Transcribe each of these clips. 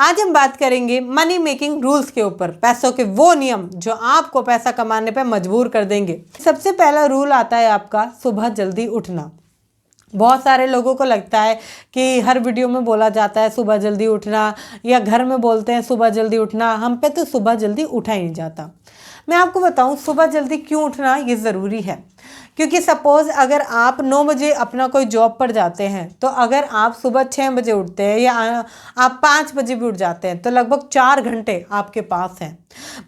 आज हम बात करेंगे मनी मेकिंग रूल्स के ऊपर, पैसों के वो नियम जो आपको पैसा कमाने पे मजबूर कर देंगे। सबसे पहला रूल आता है आपका सुबह जल्दी उठना। बहुत सारे लोगों को लगता है कि हर वीडियो में बोला जाता है सुबह जल्दी उठना, या घर में बोलते हैं सुबह जल्दी उठना, हम पे तो सुबह जल्दी उठा ही नहीं जाता। मैं आपको बताऊं सुबह जल्दी क्यों उठना ये ज़रूरी है, क्योंकि सपोज़ अगर आप 9 बजे अपना कोई जॉब पर जाते हैं, तो अगर आप सुबह 6 बजे उठते हैं या आप 5 बजे भी उठ जाते हैं, तो लगभग 4 घंटे आपके पास हैं।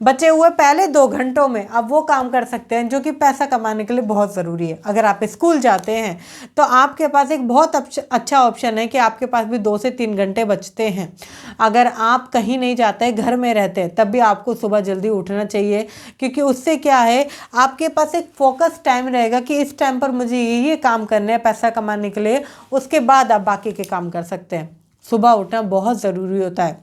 बचे हुए पहले 2 घंटों में आप वो काम कर सकते हैं जो कि पैसा कमाने के लिए बहुत ज़रूरी है। अगर आप स्कूल जाते हैं तो आपके पास एक बहुत अच्छा ऑप्शन है कि आपके पास भी 2 से 3 घंटे बचते हैं। अगर आप कहीं नहीं जाते, घर में रहते हैं, तब भी आपको सुबह जल्दी उठना चाहिए, क्योंकि उससे क्या है आपके पास एक फोकस टाइम रहेगा कि इस टाइम पर मुझे ये काम करना है पैसा कमाने के लिए। उसके बाद आप बाकी के काम कर सकते हैं। सुबह उठना बहुत ज़रूरी होता है,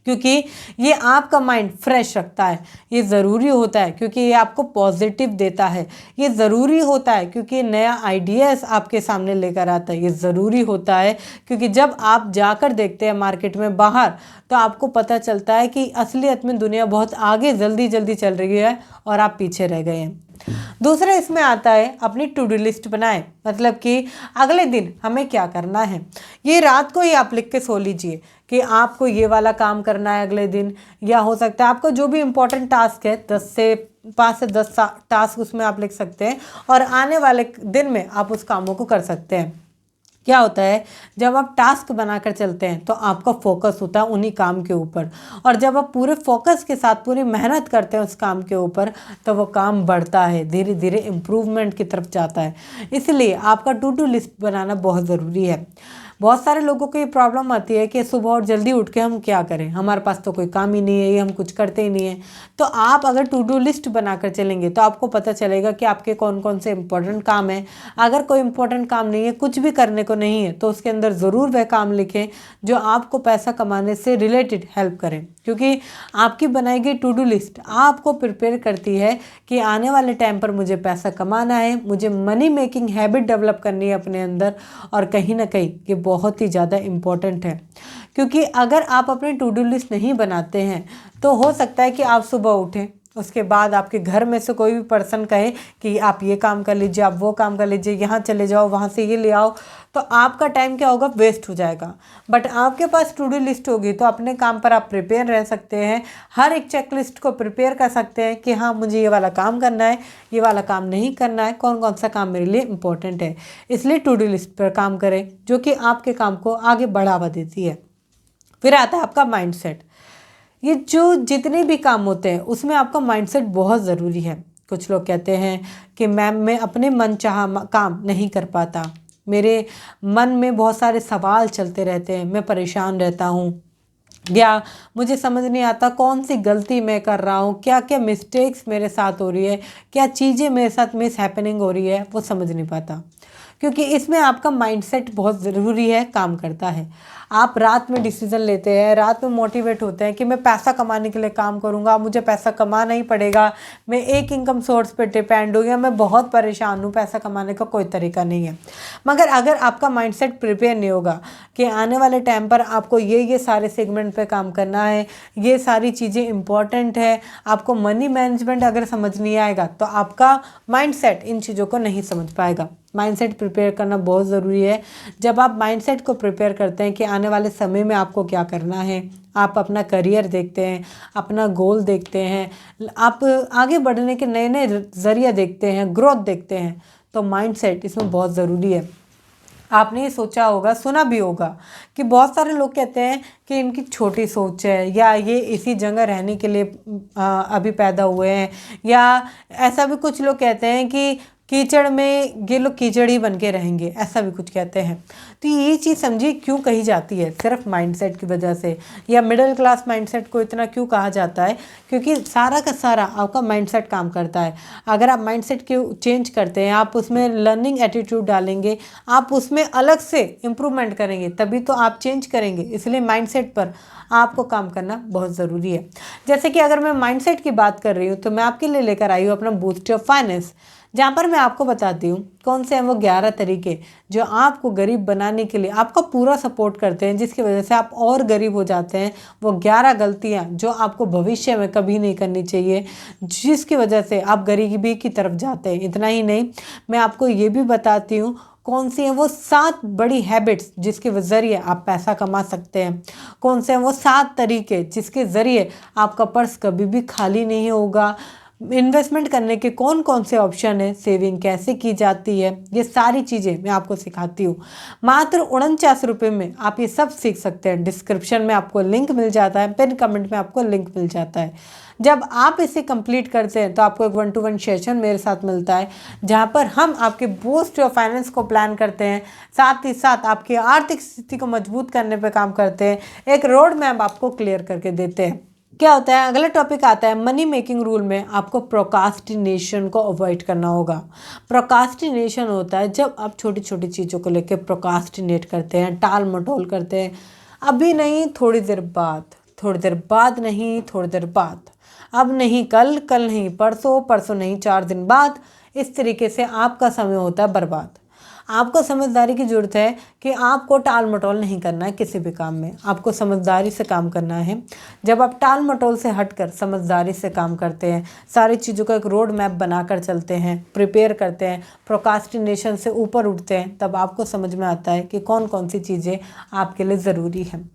क्योंकि ये आपका माइंड फ्रेश रखता है। ये ज़रूरी होता है क्योंकि ये आपको पॉजिटिव देता है। ये ज़रूरी होता है क्योंकि नया आइडियाज़ आपके सामने लेकर आता है। ये ज़रूरी होता है क्योंकि जब आप जाकर देखते हैं मार्केट में बाहर, तो आपको पता चलता है कि असलियत में दुनिया बहुत आगे जल्दी जल्दी चल रही है और आप पीछे रह गए हैं। दूसरा इसमें आता है अपनी टू डू लिस्ट बनाएं, मतलब कि अगले दिन हमें क्या करना है। ये रात को ही आप लिख के सो लीजिए कि आपको ये वाला काम करना है अगले दिन, या हो सकता है आपको जो भी इम्पोर्टेंट टास्क है 5 से 10 टास्क उसमें आप लिख सकते हैं, और आने वाले दिन में आप उस कामों को कर सकते हैं। क्या होता है जब आप टास्क बनाकर चलते हैं तो आपका फोकस होता है उन्हीं काम के ऊपर, और जब आप पूरे फोकस के साथ पूरी मेहनत करते हैं उस काम के ऊपर, तो वो काम बढ़ता है, धीरे धीरे इम्प्रूवमेंट की तरफ जाता है। इसलिए आपका टू डू लिस्ट बनाना बहुत ज़रूरी है। बहुत सारे लोगों को ये प्रॉब्लम आती है कि सुबह और जल्दी उठ के हम क्या करें, हमारे पास तो कोई काम ही नहीं है, ये हम कुछ करते ही नहीं है। तो आप अगर टू डू लिस्ट बनाकर चलेंगे तो आपको पता चलेगा कि आपके कौन कौन से इंपॉर्टेंट काम हैं। अगर कोई इंपॉर्टेंट काम नहीं है, कुछ भी करने को नहीं है, तो उसके अंदर ज़रूर वह काम लिखें जो आपको पैसा कमाने से रिलेटेड हेल्प करें, क्योंकि आपकी बनाई गई टू डू लिस्ट आपको प्रिपेयर करती है कि आने वाले टाइम पर मुझे पैसा कमाना है, मुझे मनी मेकिंग हैबिट डेवलप करनी है अपने अंदर। और कहीं ना कहीं ये बहुत ही ज़्यादा इम्पॉर्टेंट है, क्योंकि अगर आप अपनी टू डू लिस्ट नहीं बनाते हैं तो हो सकता है कि आप सुबह उठें, उसके बाद आपके घर में से कोई भी पर्सन कहे कि आप ये काम कर लीजिए, आप वो काम कर लीजिए, यहाँ चले जाओ, वहाँ से ये ले आओ, तो आपका टाइम क्या होगा, वेस्ट हो जाएगा। बट आपके पास टू डू लिस्ट होगी तो अपने काम पर आप प्रिपेयर रह सकते हैं, हर एक चेक लिस्ट को प्रिपेयर कर सकते हैं कि हाँ मुझे ये वाला काम करना है, ये वाला काम नहीं करना है, कौन कौन सा काम मेरे लिए इम्पोर्टेंट है। इसलिए टू डू लिस्ट पर काम करें, जो कि आपके काम को आगे बढ़ावा देती है। फिर आता है आपका माइंडसेट। ये जो जितने भी काम होते हैं उसमें आपका माइंडसेट बहुत ज़रूरी है। कुछ लोग कहते हैं कि मैम मैं अपने मनचाहा काम नहीं कर पाता, मेरे मन में बहुत सारे सवाल चलते रहते हैं, मैं परेशान रहता हूँ, या मुझे समझ नहीं आता कौन सी गलती मैं कर रहा हूँ, क्या क्या मिस्टेक्स मेरे साथ हो रही है, क्या चीज़ें मेरे साथ मिस हैपनिंग हो रही है, वो समझ नहीं पाता। क्योंकि इसमें आपका माइंडसेट बहुत ज़रूरी है, काम करता है। आप रात में डिसीज़न लेते हैं, रात में मोटिवेट होते हैं कि मैं पैसा कमाने के लिए काम करूंगा, मुझे पैसा कमाना ही पड़ेगा, मैं एक इनकम सोर्स पे डिपेंड हूँ, या मैं बहुत परेशान हूँ, पैसा कमाने का कोई तरीका नहीं है। मगर अगर आपका माइंडसेट प्रिपेयर नहीं होगा कि आने वाले टाइम पर आपको ये सारे सेगमेंट पे काम करना है, ये सारी चीज़ें इंपॉर्टेंट है, आपको मनी मैनेजमेंट अगर समझ नहीं आएगा तो आपका माइंडसेट इन चीज़ों को नहीं समझ पाएगा। माइंडसेट प्रिपेयर करना बहुत ज़रूरी है। जब आप माइंडसेट को प्रिपेयर करते हैं कि आने वाले समय में आपको क्या करना है, आप अपना करियर देखते हैं, अपना गोल देखते हैं, आप आगे बढ़ने के नए नए ज़रिए देखते हैं, ग्रोथ देखते हैं, तो माइंडसेट इसमें बहुत ज़रूरी है। आपने ये सोचा होगा, सुना भी होगा कि बहुत सारे लोग कहते हैं कि इनकी छोटी सोच है, या ये इसी जगह रहने के लिए अभी पैदा हुए हैं, या ऐसा भी कुछ लोग कहते हैं कि कीचड़ में ये लोग कीचड़ ही बन के रहेंगे, ऐसा भी कुछ कहते हैं। तो ये चीज़ समझिए क्यों कही जाती है, सिर्फ माइंडसेट की वजह से। या मिडिल क्लास माइंडसेट को इतना क्यों कहा जाता है, क्योंकि सारा का सारा आपका माइंडसेट काम करता है। अगर आप माइंडसेट को चेंज करते हैं, आप उसमें लर्निंग एटीट्यूड डालेंगे, आप उसमें अलग से इम्प्रूवमेंट करेंगे, तभी तो आप चेंज करेंगे। इसलिए माइंडसेट पर आपको काम करना बहुत ज़रूरी है। जैसे कि अगर मैं माइंडसेट की बात कर रही हूँ तो मैं आपके लिए लेकर आई हूँ अपना बूस्ट ऑफ फाइनेंस, जहाँ पर मैं आपको बताती हूँ कौन से हैं वो 11 तरीके जो आपको गरीब बनाने के लिए आपका पूरा सपोर्ट करते हैं, जिसकी वजह से आप और गरीब हो जाते हैं। वो 11 गलतियाँ जो आपको भविष्य में कभी नहीं करनी चाहिए, जिसकी वजह से आप गरीबी की तरफ जाते हैं। इतना ही नहीं, मैं आपको ये भी बताती हूँ कौन सी हैं वो 7 बड़ी हैबिट्स जिसके ज़रिए आप पैसा कमा सकते हैं। कौन से हैं वो 7 तरीके जिसके ज़रिए आपका पर्स कभी भी खाली नहीं होगा। इन्वेस्टमेंट करने के कौन कौन से ऑप्शन है, सेविंग कैसे की जाती है, ये सारी चीज़ें मैं आपको सिखाती हूँ। मात्र 49 रुपये में आप ये सब सीख सकते हैं। डिस्क्रिप्शन में आपको लिंक मिल जाता है, पिन कमेंट में आपको लिंक मिल जाता है। जब आप इसे कंप्लीट करते हैं तो आपको एक 1-to-1 सेशन मेरे साथ मिलता है, जहाँ पर हम आपके बूस्ट योर फाइनेंस को प्लान करते हैं, साथ ही साथ आपकी आर्थिक स्थिति को मजबूत करने पर काम करते हैं, एक रोड मैप आपको क्लियर करके देते हैं। क्या होता है, अगला टॉपिक आता है मनी मेकिंग रूल में आपको प्रोकास्टिनेशन को अवॉइड करना होगा। प्रोकास्टिनेशन होता है जब आप छोटी छोटी चीज़ों को लेकर प्रोकास्टिनेट करते हैं, टाल मटोल करते हैं। अभी नहीं, थोड़ी देर बाद, थोड़ी देर बाद नहीं, थोड़ी देर बाद, अब नहीं कल, कल नहीं परसों, परसों नहीं 4 दिन बाद। इस तरीके से आपका समय होता है बर्बाद। आपको समझदारी की ज़रूरत है कि आपको टाल मटोल नहीं करना है किसी भी काम में, आपको समझदारी से काम करना है। जब आप टाल मटोल से हटकर समझदारी से काम करते हैं, सारी चीज़ों का एक रोड मैप बनाकर चलते हैं, प्रिपेयर करते हैं, प्रोकास्टिनेशन से ऊपर उठते हैं, तब आपको समझ में आता है कि कौन कौन सी चीज़ें आपके लिए ज़रूरी हैं।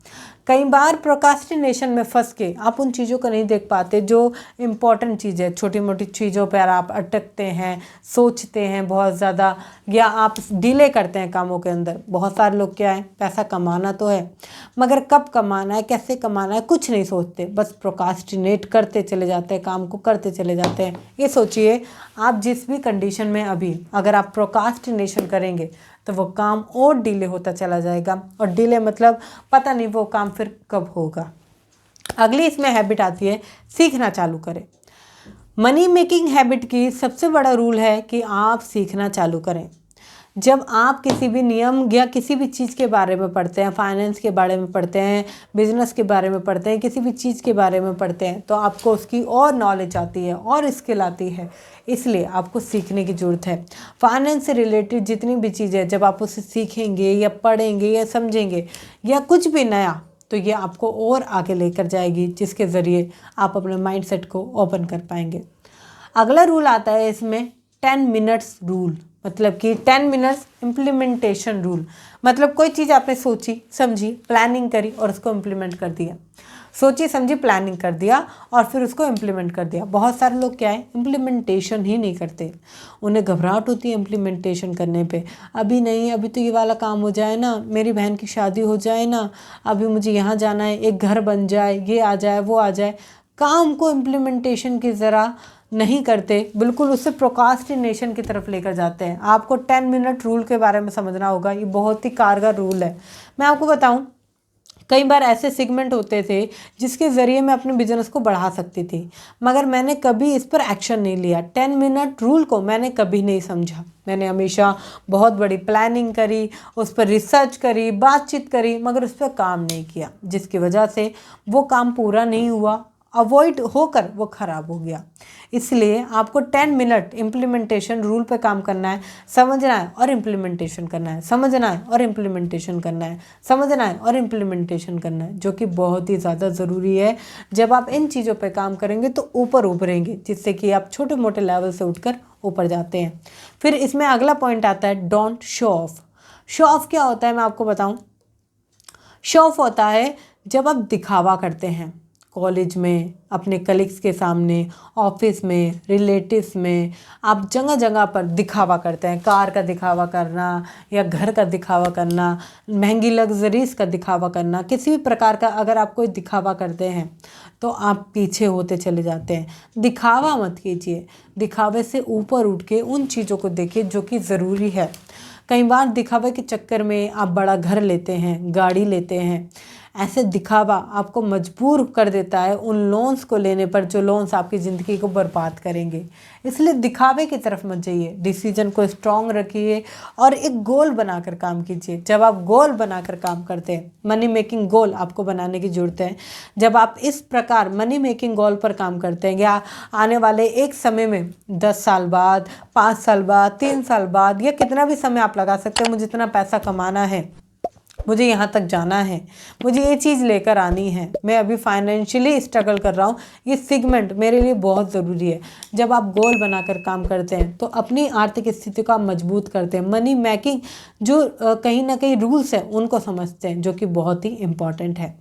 कई बार प्रोकास्टिनेशन में फंस के आप उन चीज़ों को नहीं देख पाते जो इम्पॉर्टेंट चीज़ है। छोटी मोटी चीज़ों पर आप अटकते हैं, सोचते हैं बहुत ज़्यादा, या आप डिले करते हैं कामों के अंदर। बहुत सारे लोग क्या है, पैसा कमाना तो है मगर कब कमाना है, कैसे कमाना है, कुछ नहीं सोचते, बस प्रोकास्टिनेट करते चले जाते हैं, काम को करते चले जाते हैं। ये सोचिए, आप जिस भी कंडीशन में अभी अगर आप प्रोकास्टिनेशन करेंगे तो वो काम और डिले होता चला जाएगा, और डिले मतलब पता नहीं वो काम फिर कब होगा। अगली इसमें हैबिट आती है सीखना चालू करें। मनी मेकिंग हैबिट की सबसे बड़ा रूल है कि आप सीखना चालू करें। जब आप किसी भी नियम या किसी भी चीज़ के बारे में पढ़ते हैं, फाइनेंस के बारे में पढ़ते हैं, बिजनेस के बारे में पढ़ते हैं, किसी भी चीज़ के बारे में पढ़ते हैं, तो आपको उसकी और नॉलेज आती है और स्किल आती है, इसलिए आपको सीखने की ज़रूरत है। फाइनेंस से रिलेटेड जितनी भी चीज़ें जब आप उसे सीखेंगे या पढ़ेंगे या समझेंगे या कुछ भी नया, तो ये आपको और आगे लेकर जाएगी, जिसके ज़रिए आप अपने माइंडसेट को ओपन कर पाएंगे। अगला रूल आता है इसमें 10 मिनट्स रूल, मतलब कि 10 मिनट्स इम्प्लीमेंटेशन रूल। मतलब कोई चीज़ आपने सोची समझी, प्लानिंग करी और उसको इम्प्लीमेंट कर दिया। सोची समझी, प्लानिंग कर दिया और फिर उसको इम्प्लीमेंट कर दिया। बहुत सारे लोग क्या है, इम्प्लीमेंटेशन ही नहीं करते, उन्हें घबराहट होती है इम्प्लीमेंटेशन करने पे। अभी नहीं, अभी तो ये वाला काम हो जाए ना, मेरी बहन की शादी हो जाए ना, अभी मुझे यहाँ जाना है, एक घर बन जाए, ये आ जाए, वो आ जाए। काम को इम्प्लीमेंटेशन की ज़रा नहीं करते, बिल्कुल उससे प्रोकास्टिनेशन की तरफ लेकर जाते हैं। आपको 10 मिनट रूल के बारे में समझना होगा, ये बहुत ही कारगर रूल है। मैं आपको बताऊं, कई बार ऐसे सेगमेंट होते थे जिसके ज़रिए मैं अपने बिजनेस को बढ़ा सकती थी, मगर मैंने कभी इस पर एक्शन नहीं लिया। 10 मिनट रूल को मैंने कभी नहीं समझा। मैंने हमेशा बहुत बड़ी प्लानिंग करी, उस पर रिसर्च करी, बातचीत करी, मगर उस पर काम नहीं किया, जिसकी वजह से वो काम पूरा नहीं हुआ, अवॉइड होकर वो ख़राब हो गया। इसलिए आपको 10 मिनट इम्प्लीमेंटेशन रूल पे काम करना है, समझना है और इम्प्लीमेंटेशन करना है, समझना है और इम्प्लीमेंटेशन करना है, समझना है और इम्प्लीमेंटेशन करना है, जो कि बहुत ही ज़्यादा ज़रूरी है। जब आप इन चीज़ों पे काम करेंगे तो ऊपर उभरेंगे, जिससे कि आप छोटे मोटे लेवल से उठकर ऊपर जाते हैं। फिर इसमें अगला पॉइंट आता है don't show off. Show off क्या होता है मैं आपको बताऊँ। शो ऑफ होता है जब आप दिखावा करते हैं, कॉलेज में, अपने कलीग्स के सामने, ऑफिस में, रिलेटिव्स में, आप जगह जगह पर दिखावा करते हैं। कार का दिखावा करना या घर का दिखावा करना, महंगी लग्जरीज का दिखावा करना, किसी भी प्रकार का अगर आप कोई दिखावा करते हैं तो आप पीछे होते चले जाते हैं। दिखावा मत कीजिए, दिखावे से ऊपर उठ के उन चीज़ों को देखिए जो कि ज़रूरी है। कई बार दिखावे के चक्कर में आप बड़ा घर लेते हैं, गाड़ी लेते हैं, ऐसे दिखावा आपको मजबूर कर देता है उन लोन्स को लेने पर जो लोन्स आपकी ज़िंदगी को बर्बाद करेंगे। इसलिए दिखावे की तरफ मत जाइए, डिसीजन को स्ट्रॉन्ग रखिए और एक गोल बनाकर काम कीजिए। जब आप गोल बनाकर काम करते हैं, मनी मेकिंग गोल आपको बनाने की ज़रूरत है। जब आप इस प्रकार मनी मेकिंग गोल पर काम करते हैं, या आने वाले एक समय में 10 साल बाद, 5 साल बाद, 3 साल बाद, या कितना भी समय आप लगा सकते हैं, मुझे इतना पैसा कमाना है, मुझे यहाँ तक जाना है, मुझे ये चीज़ लेकर आनी है, मैं अभी फाइनेंशियली स्ट्रगल कर रहा हूँ, ये सेगमेंट मेरे लिए बहुत ज़रूरी है। जब आप गोल बनाकर काम करते हैं तो अपनी आर्थिक स्थिति को आप मजबूत करते हैं। मनी मेकिंग जो कहीं ना कहीं रूल्स हैं उनको समझते हैं, जो कि बहुत ही इम्पॉर्टेंट है।